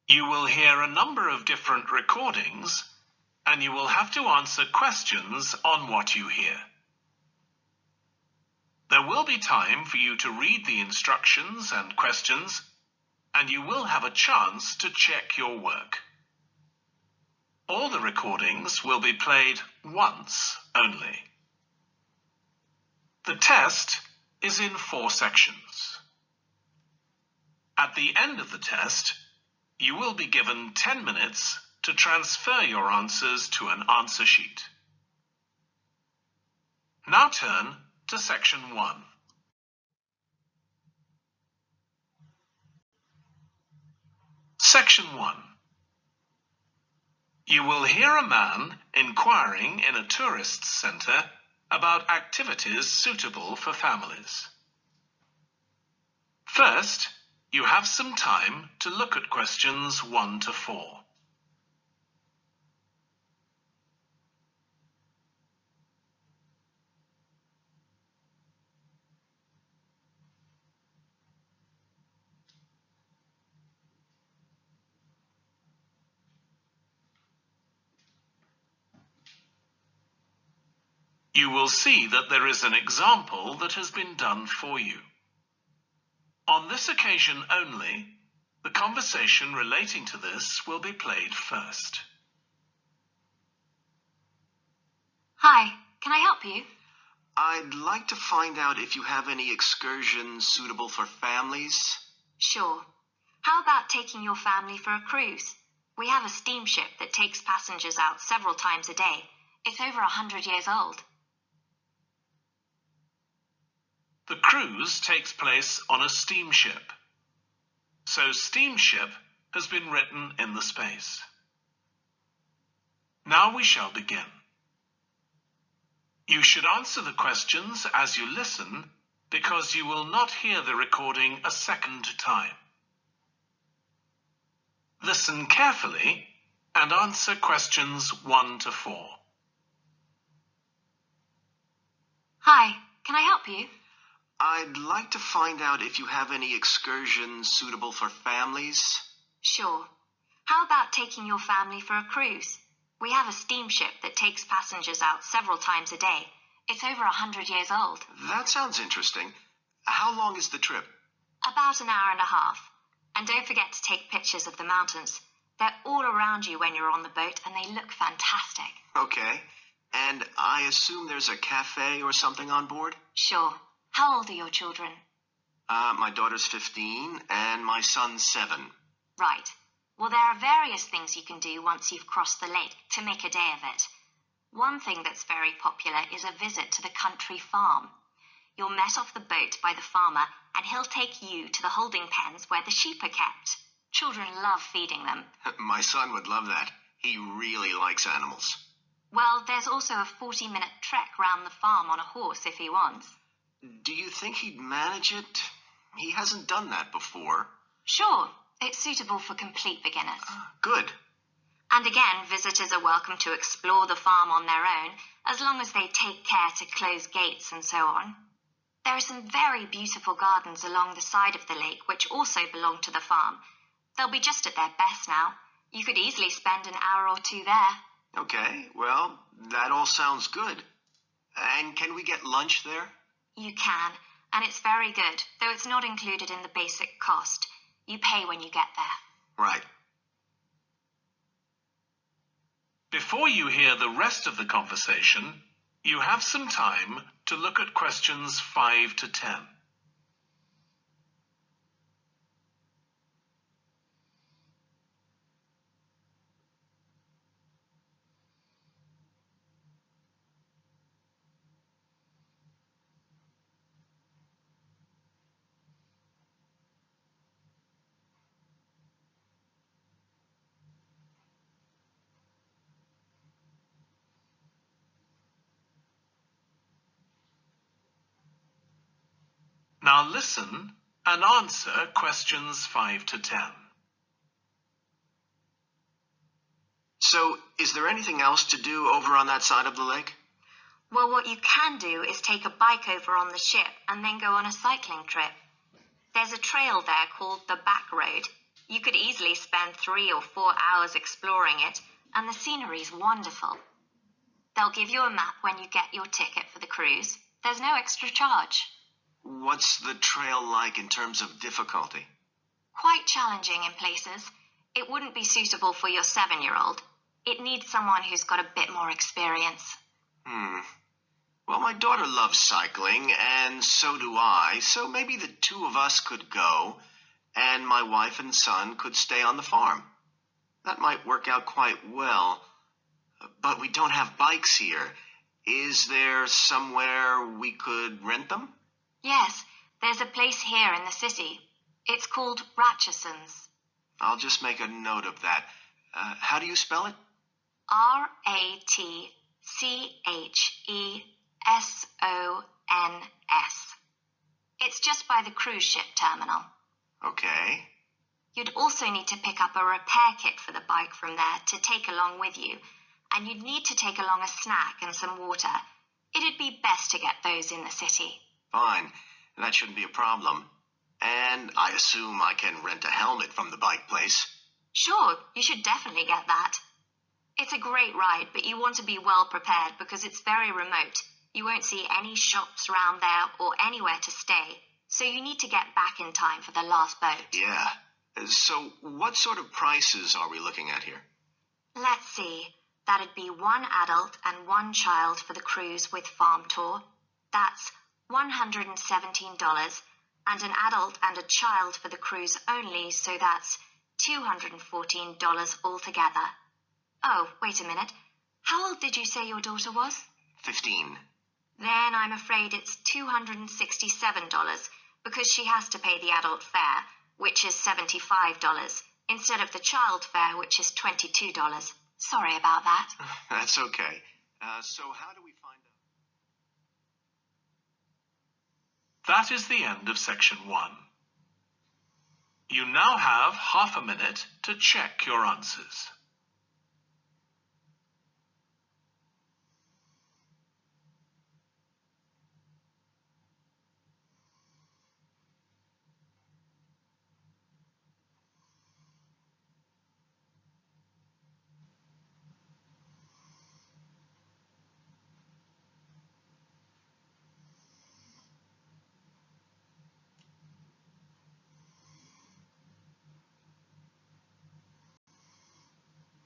You will hear a number of different recordings, and you will have to answer questions on what you hear. There will be time for you to read the instructions and questions, and you will have a chance to check your work. All the recordings will be played once only. The test is in 4 sections. At the end of the test, you will be given 10 minutes to transfer your answers to an answer sheet. Now turn to Section 1. Section 1. You will hear a man inquiring in a tourist centre about activities suitable for families. First, you have some time to look at questions 1 to 4. You will see that there is an example that has been done for you. On this occasion only, the conversation relating to this will be played first. Hi, can I help you? I'd like to find out if you have any excursions suitable for families. Sure. How about taking your family for a cruise? We have a steamship that takes passengers out several times a day. It's over 100 years old. The cruise takes place on a steamship. So steamship has been written in the space. Now we shall begin. You should answer the questions as you listen, because you will not hear the recording a second time. Listen carefully and answer questions 1 to 4. Hi, can I help you? I'd like to find out if you have any excursions suitable for families. Sure. How about taking your family for a cruise? We have a steamship that takes passengers out several times a day. It's over 100 years old. That sounds interesting. How long is the trip? About an hour and a half. And don't forget to take pictures of the mountains. They're all around you when you're on the boat, and they look fantastic. Okay. And I assume there's a cafe or something on board? Sure. How old are your children? My daughter's 15 and my son's 7. Right. Well, there are various things you can do once you've crossed the lake to make a day of it. One thing that's very popular is a visit to the country farm. You'll met off the boat by the farmer, and he'll take you to the holding pens where the sheep are kept. Children love feeding them. My son would love that. He really likes animals. Well, there's also a 40-minute trek round the farm on a horse if he wants. Do you think he'd manage it? He hasn't done that before. Sure. It's suitable for complete beginners. Good. And again, visitors are welcome to explore the farm on their own, as long as they take care to close gates and so on. There are some very beautiful gardens along the side of the lake which also belong to the farm. They'll be just at their best now. You could easily spend an hour or 2 there. Okay, well, that all sounds good. And can we get lunch there? You can, and it's very good, though it's not included in the basic cost. You pay when you get there. Right. Before you hear the rest of the conversation, you have some time to look at questions 5 to 10. Now listen and answer questions 5 to 10. So, is there anything else to do over on that side of the lake? Well, what you can do is take a bike over on the ship and then go on a cycling trip. There's a trail there called the Back Road. You could easily spend 3 or 4 hours exploring it, and the scenery's wonderful. They'll give you a map when you get your ticket for the cruise. There's no extra charge. What's the trail like in terms of difficulty? Quite challenging in places. It wouldn't be suitable for your 7-year-old. It needs someone who's got a bit more experience. Well, my daughter loves cycling, and so do I, so maybe the two of us could go, and my wife and son could stay on the farm. That might work out quite well. But we don't have bikes here. Is there somewhere we could rent them? Yes, there's a place here in the city. It's called Ratcheson's. I'll just make a note of that. How do you spell it? Ratchesons. It's just by the cruise ship terminal. Okay. You'd also need to pick up a repair kit for the bike from there to take along with you, and you'd need to take along a snack and some water. It'd be best to get those in the city. Fine. That shouldn't be a problem. And I assume I can rent a helmet from the bike place. Sure, you should definitely get that. It's a great ride, but you want to be well prepared because it's very remote. You won't see any shops around there or anywhere to stay, so you need to get back in time for the last boat. Yeah. So what sort of prices are we looking at here? Let's see. That'd be 1 adult and 1 child for the cruise with farm tour. That's $117, and an adult and a child for the cruise only, so that's $214 altogether. Oh, wait a minute. How old did you say your daughter was? 15. Then I'm afraid it's $267 because she has to pay the adult fare, which is $75, instead of the child fare, which is $22. Sorry about that. That's okay. So how do we find out? That is the end of section 1. You now have half a minute to check your answers.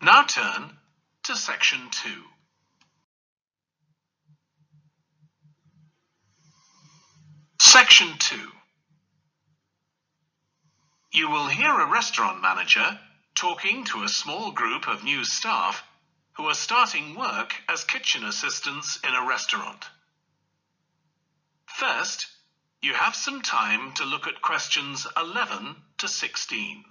Now turn to section 2. Section 2. You will hear a restaurant manager talking to a small group of new staff who are starting work as kitchen assistants in a restaurant. First, you have some time to look at questions 11 to 16.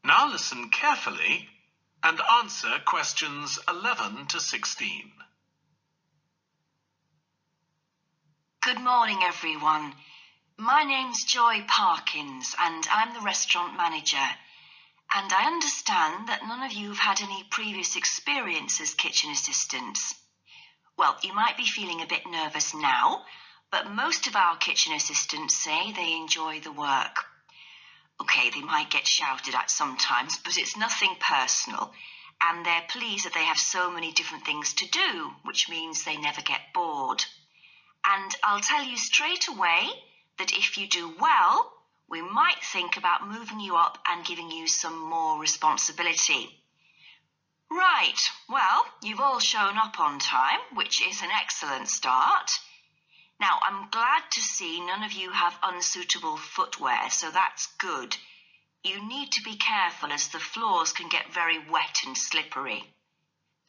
Now listen carefully and answer questions 11 to 16. Good morning, everyone. My name's Joy Parkins, and I'm the restaurant manager. And I understand that none of you have had any previous experience as kitchen assistants. Well, you might be feeling a bit nervous now, but most of our kitchen assistants say they enjoy the work. Okay, they might get shouted at sometimes, but it's nothing personal, and they're pleased that they have so many different things to do, which means they never get bored. And I'll tell you straight away that if you do well, we might think about moving you up and giving you some more responsibility. Right, well, you've all shown up on time, which is an excellent start. Now, I'm glad to see none of you have unsuitable footwear, so that's good. You need to be careful as the floors can get very wet and slippery.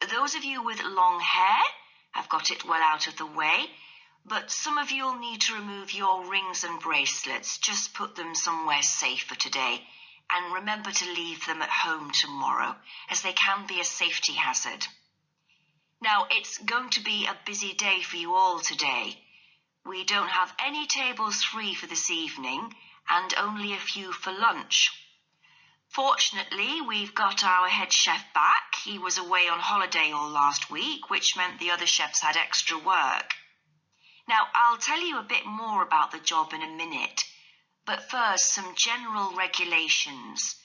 Those of you with long hair, I've got it well out of the way, but some of you will need to remove your rings and bracelets. Just put them somewhere safe for today, and remember to leave them at home tomorrow, as they can be a safety hazard. Now, it's going to be a busy day for you all today. We don't have any tables free for this evening, and only a few for lunch. Fortunately, we've got our head chef back. He was away on holiday all last week, which meant the other chefs had extra work. Now, I'll tell you a bit more about the job in a minute, but first, some general regulations.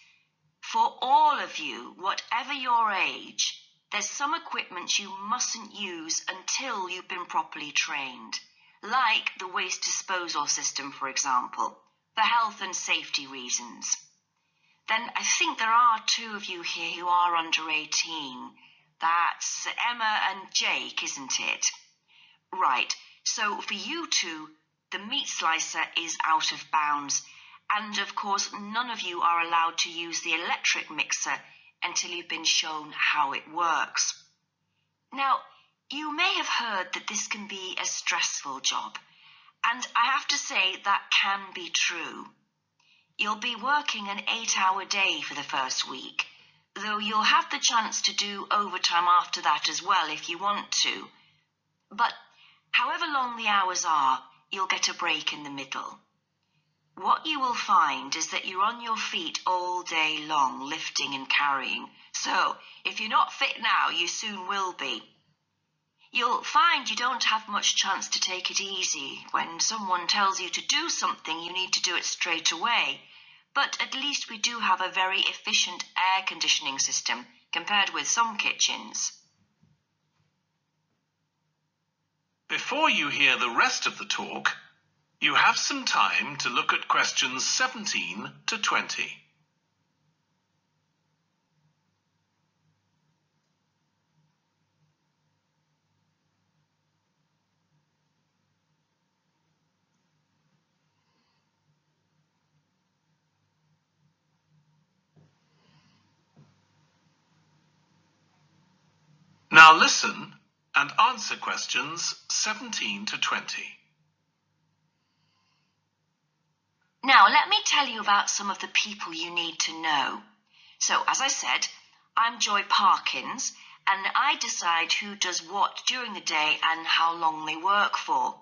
For all of you, whatever your age, there's some equipment you mustn't use until you've been properly trained, like the waste disposal system, for example, for health and safety reasons. Then I think there are 2 of you here who are under 18. That's Emma and Jake, isn't it? Right, so for you 2, the meat slicer is out of bounds, and of course none of you are allowed to use the electric mixer until you've been shown how it works. Now, you may have heard that this can be a stressful job, and I have to say that can be true. You'll be working an 8-hour day for the first week, though you'll have the chance to do overtime after that as well if you want to. But however long the hours are, you'll get a break in the middle. What you will find is that you're on your feet all day long, lifting and carrying. So if you're not fit now, you soon will be. You'll find you don't have much chance to take it easy. When someone tells you to do something, you need to do it straight away. But at least we do have a very efficient air conditioning system compared with some kitchens. Before you hear the rest of the talk, you have some time to look at questions 17 to 20. Now listen and answer questions 17 to 20. Now, let me tell you about some of the people you need to know. So, as I said, I'm Joy Parkins, and I decide who does what during the day and how long they work for.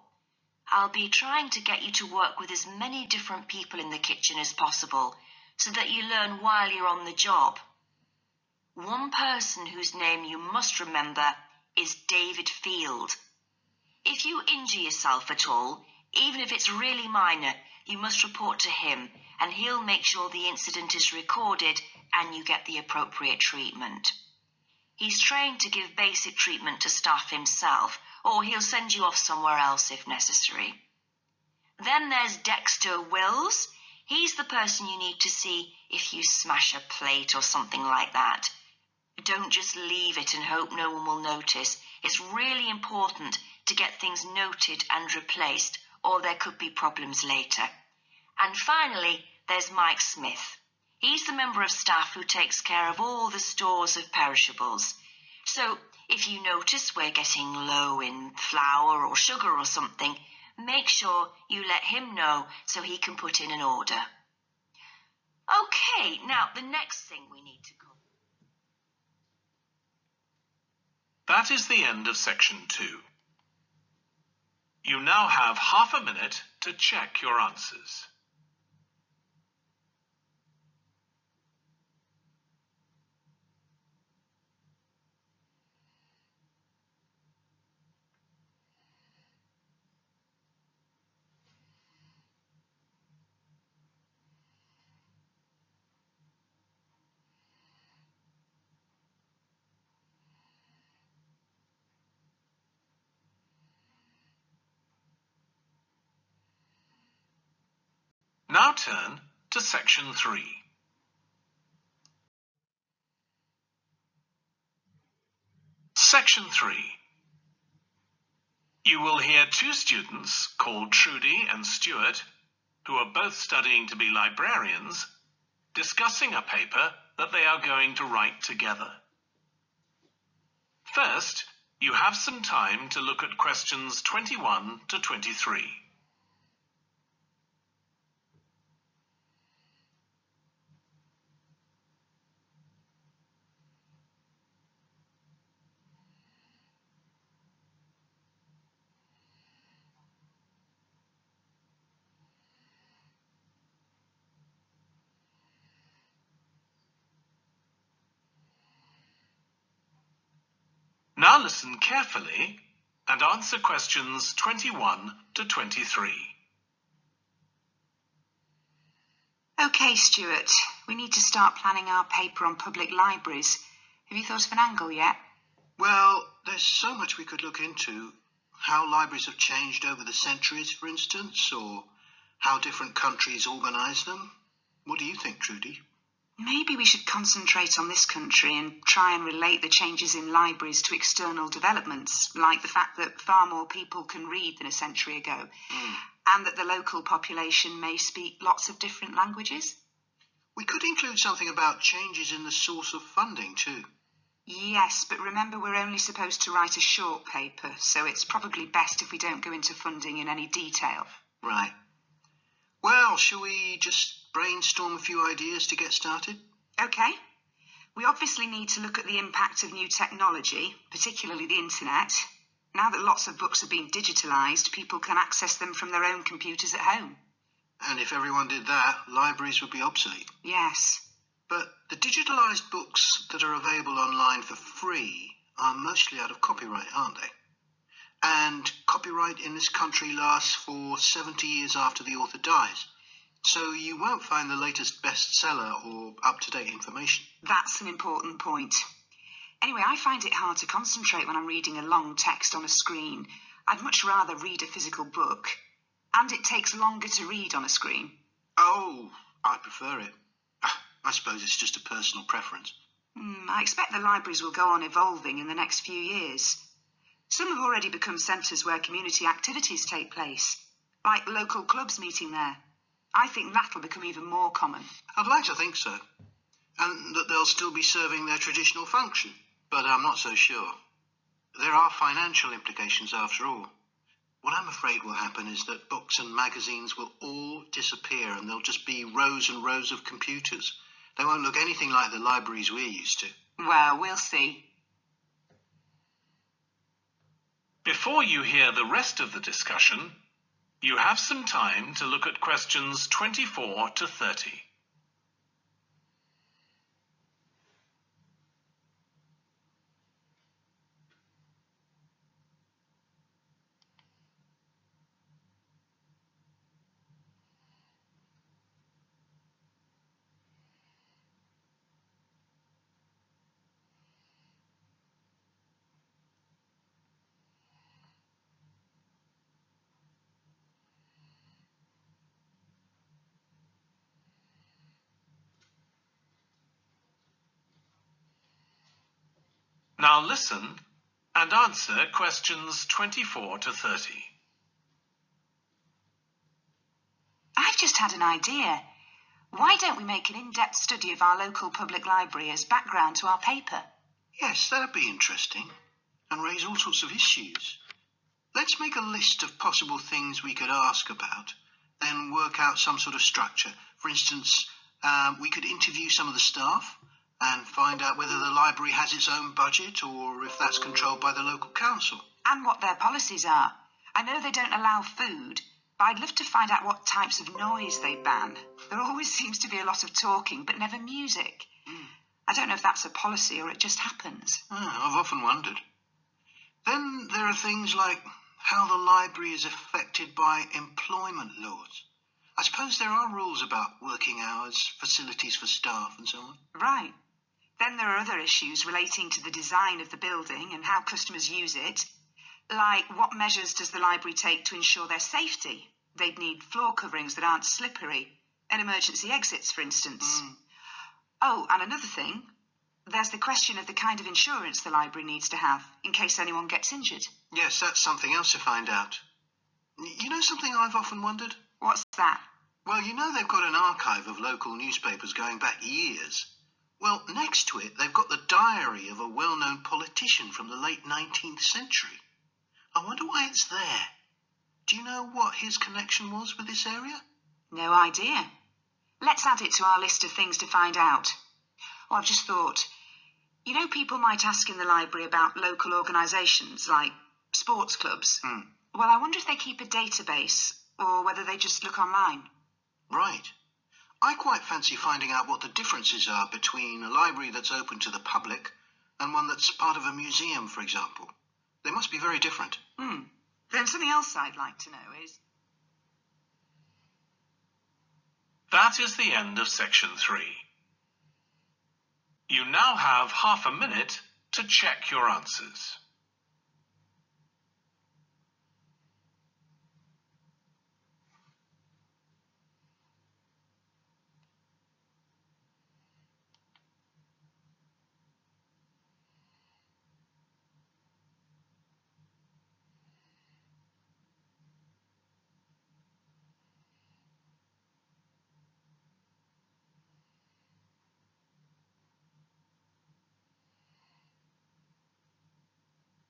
I'll be trying to get you to work with as many different people in the kitchen as possible, so that you learn while you're on the job. One person whose name you must remember is David Field. If you injure yourself at all, even if it's really minor, you must report to him, and he'll make sure the incident is recorded and you get the appropriate treatment. He's trained to give basic treatment to staff himself, or he'll send you off somewhere else if necessary. Then there's Dexter Wills. He's the person you need to see if you smash a plate or something like that. Don't just leave it and hope no one will notice. It's really important to get things noted and replaced, or there could be problems later. And finally, there's Mike Smith. He's the member of staff who takes care of all the stores of perishables. So if you notice we're getting low in flour or sugar or something, make sure you let him know so he can put in an order. Okay, now the next thing we need to cover. That is the end of section 2. You now have half a minute to check your answers. Now turn to section 3. Section 3. You will hear 2 students called Trudy and Stuart, who are both studying to be librarians, discussing a paper that they are going to write together. First, you have some time to look at questions 21 to 23. Now listen carefully and answer questions 21 to 23. OK, Stuart, we need to start planning our paper on public libraries. Have you thought of an angle yet? Well, there's so much we could look into. How libraries have changed over the centuries, for instance, or how different countries organise them. What do you think, Trudy? Maybe we should concentrate on this country and try and relate the changes in libraries to external developments, like the fact that far more people can read than a century ago, and that the local population may speak lots of different languages. We could include something about changes in the source of funding, too. Yes, but remember we're only supposed to write a short paper, so it's probably best if we don't go into funding in any detail. Right. Well, shall we just brainstorm a few ideas to get started? OK. We obviously need to look at the impact of new technology, particularly the internet. Now that lots of books are being digitalised, people can access them from their own computers at home. And if everyone did that, libraries would be obsolete. Yes. But the digitalised books that are available online for free are mostly out of copyright, aren't they? And copyright in this country lasts for 70 years after the author dies. So you won't find the latest bestseller or up-to-date information. That's an important point. Anyway, I find it hard to concentrate when I'm reading a long text on a screen. I'd much rather read a physical book. And it takes longer to read on a screen. Oh, I prefer it. I suppose it's just a personal preference. I expect the libraries will go on evolving in the next few years. Some have already become centres where community activities take place, like local clubs meeting there. I think that'll become even more common. I'd like to think so. And that they'll still be serving their traditional function. But I'm not so sure. There are financial implications after all. What I'm afraid will happen is that books and magazines will all disappear and there'll just be rows and rows of computers. They won't look anything like the libraries we're used to. Well, we'll see. Before you hear the rest of the discussion, you have some time to look at questions 24 to 30. Now listen and answer questions 24 to 30. I've just had an idea. Why don't we make an in-depth study of our local public library as background to our paper? Yes, that'd be interesting. And raise all sorts of issues. Let's make a list of possible things we could ask about, then work out some sort of structure. For instance, we could interview some of the staff and find out whether the library has its own budget or if that's controlled by the local council. And what their policies are. I know they don't allow food, but I'd love to find out what types of noise they ban. There always seems to be a lot of talking, but never music. I don't know if that's a policy or it just happens. I've often wondered. Then there are things like how the library is affected by employment laws. I suppose there are rules about working hours, facilities for staff and so on. Right. Then there are other issues relating to the design of the building and how customers use it. Like, what measures does the library take to ensure their safety? They'd need floor coverings that aren't slippery, and emergency exits, for instance. Oh, and another thing, there's the question of the kind of insurance the library needs to have in case anyone gets injured. Yes, that's something else to find out. You know something I've often wondered? What's that? Well, you know they've got an archive of local newspapers going back years. Well, next to it, they've got the diary of a well-known politician from the late 19th century. I wonder why it's there. Do you know what his connection was with this area? No idea. Let's add it to our list of things to find out. Oh, I've just thought, you know, people might ask in the library about local organisations like sports clubs. Well, I wonder if they keep a database or whether they just look online. Right. I quite fancy finding out what the differences are between a library that's open to the public and one that's part of a museum, for example. They must be very different. Then something else I'd like to know is... That is the end of section 3. You now have half a minute to check your answers.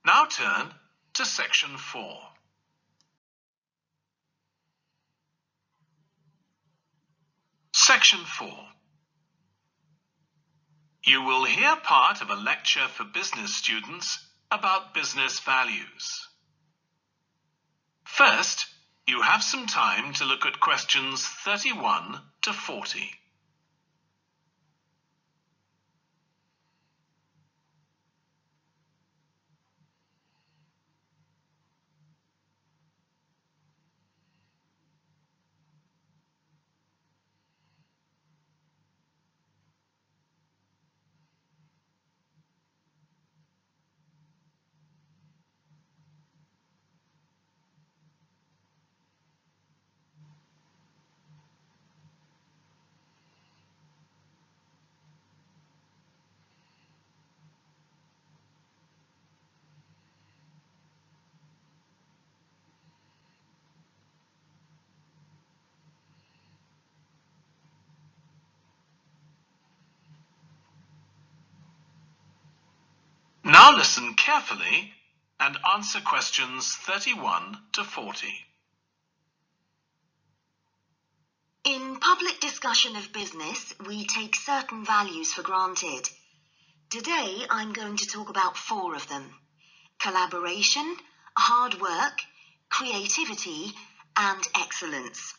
Now turn to section 4. Section 4. You will hear part of a lecture for business students about business values. First, you have some time to look at questions 31 to 40. Now listen carefully and answer questions 31 to 40. In public discussion of business, we take certain values for granted. Today, I'm going to talk about 4 of them: collaboration, hard work, creativity, and excellence.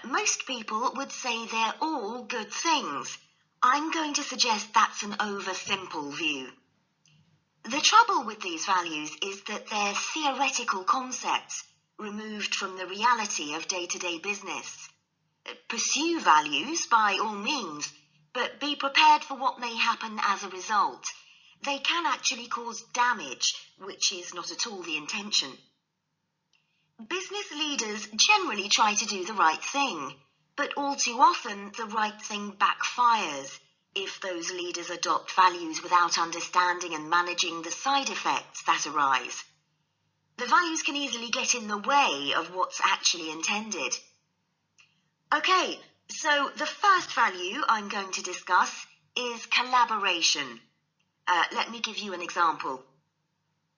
Most people would say they're all good things. I'm going to suggest that's an oversimple view. The trouble with these values is that they're theoretical concepts, removed from the reality of day-to-day business. Pursue values by all means, but be prepared for what may happen as a result. They can actually cause damage, which is not at all the intention. Business leaders generally try to do the right thing, but all too often the right thing backfires if those leaders adopt values without understanding and managing the side effects that arise. The values can easily get in the way of what's actually intended. Okay, so the first value I'm going to discuss is collaboration. Let me give you an example.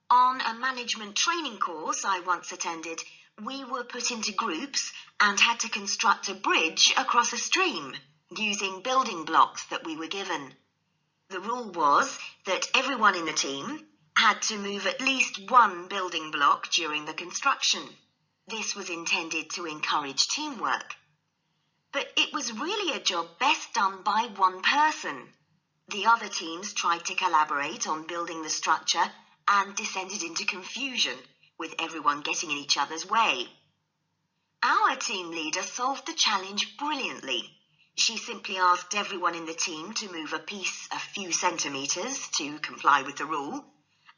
On a management training course I once attended, we were put into groups and had to construct a bridge across a stream using building blocks that we were given. The rule was that everyone in the team had to move at least one building block during the construction. This was intended to encourage teamwork. But it was really a job best done by one person. The other teams tried to collaborate on building the structure and descended into confusion, with everyone getting in each other's way. Our team leader solved the challenge brilliantly. She simply asked everyone in the team to move a piece a few centimetres to comply with the rule,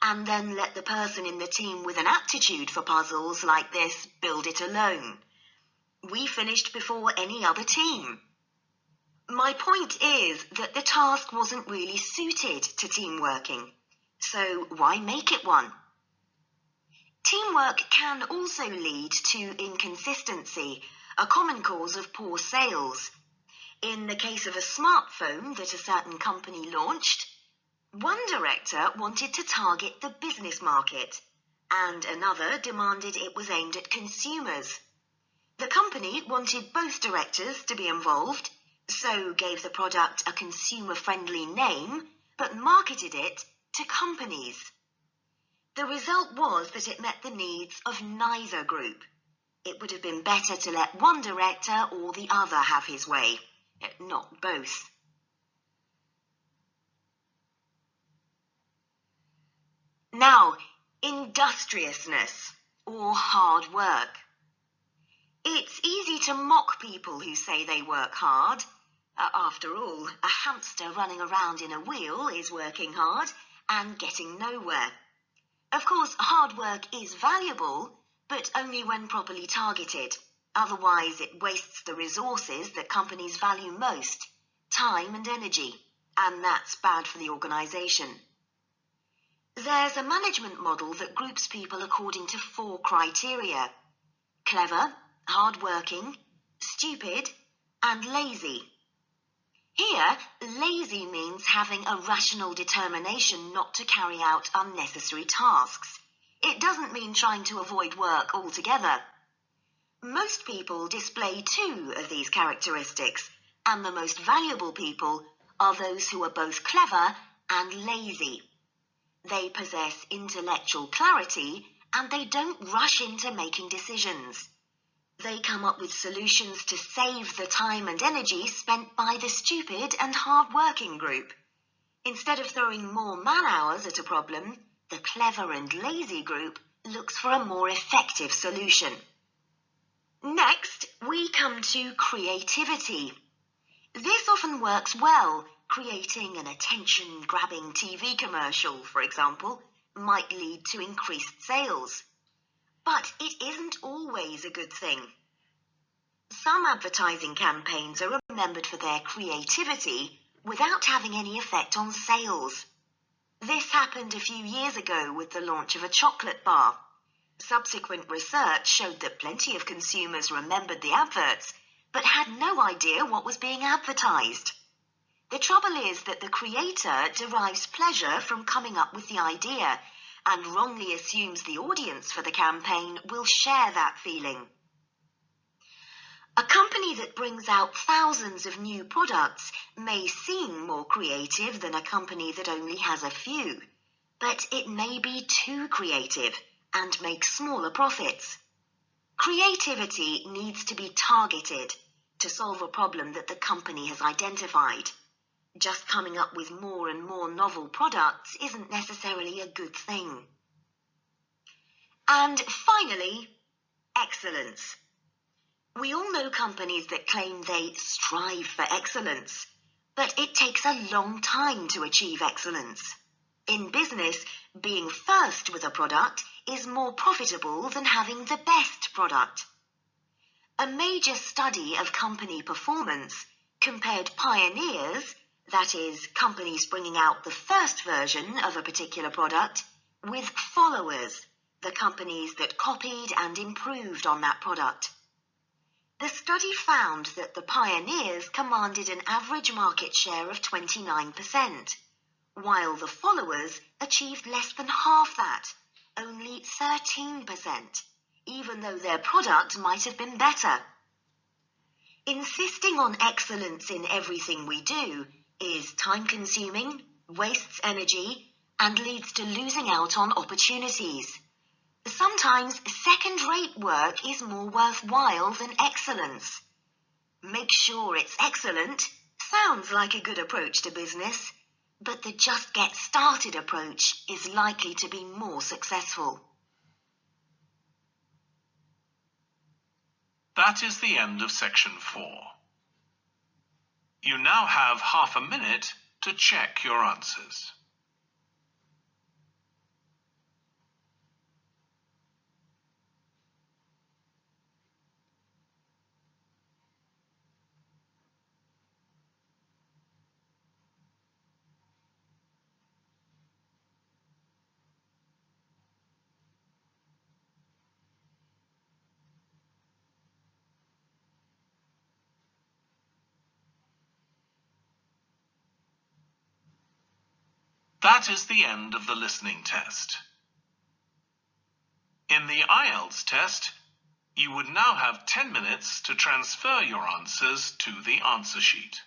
and then let the person in the team with an aptitude for puzzles like this build it alone. We finished before any other team. My point is that the task wasn't really suited to team working, so why make it one? Teamwork can also lead to inconsistency, a common cause of poor sales. In the case of a smartphone that a certain company launched, one director wanted to target the business market, and another demanded it was aimed at consumers. The company wanted both directors to be involved, so gave the product a consumer-friendly name, but marketed it to companies. The result was that it met the needs of neither group. It would have been better to let one director or the other have his way, not both. Now, industriousness, or hard work. It's easy to mock people who say they work hard. After all, a hamster running around in a wheel is working hard and getting nowhere. Of course, hard work is valuable, but only when properly targeted. Otherwise, it wastes the resources that companies value most, time and energy, and that's bad for the organisation. There's a management model that groups people according to 4 criteria: clever, hard-working, stupid, and lazy. Here, lazy means having a rational determination not to carry out unnecessary tasks. It doesn't mean trying to avoid work altogether. Most people display 2 of these characteristics, and the most valuable people are those who are both clever and lazy. They possess intellectual clarity, and they don't rush into making decisions. They come up with solutions to save the time and energy spent by the stupid and hard-working group. Instead of throwing more man-hours at a problem, the clever and lazy group looks for a more effective solution. Next, we come to creativity. This often works well. Creating an attention-grabbing TV commercial, for example, might lead to increased sales. But it isn't always a good thing. Some advertising campaigns are remembered for their creativity without having any effect on sales. This happened a few years ago with the launch of a chocolate bar. Subsequent research showed that plenty of consumers remembered the adverts, but had no idea what was being advertised. The trouble is that the creator derives pleasure from coming up with the idea and wrongly assumes the audience for the campaign will share that feeling. A company that brings out thousands of new products may seem more creative than a company that only has a few, but it may be too creative and make smaller profits. Creativity needs to be targeted to solve a problem that the company has identified. Just coming up with more and more novel products isn't necessarily a good thing. And finally, excellence. We all know companies that claim they strive for excellence, but it takes a long time to achieve excellence. In business, being first with a product is more profitable than having the best product. A major study of company performance compared pioneers, that is, companies bringing out the first version of a particular product, with followers, the companies that copied and improved on that product. The study found that the pioneers commanded an average market share of 29%, while the followers achieved less than half that, only 13%, even though their product might have been better. Insisting on excellence in everything we do is time-consuming, wastes energy, and leads to losing out on opportunities. Sometimes second-rate work is more worthwhile than excellence. Make sure it's excellent sounds like a good approach to business, but the just get started approach is likely to be more successful. That is the end of section 4. You now have half a minute to check your answers. That is the end of the listening test. In the IELTS test, you would now have 10 minutes to transfer your answers to the answer sheet.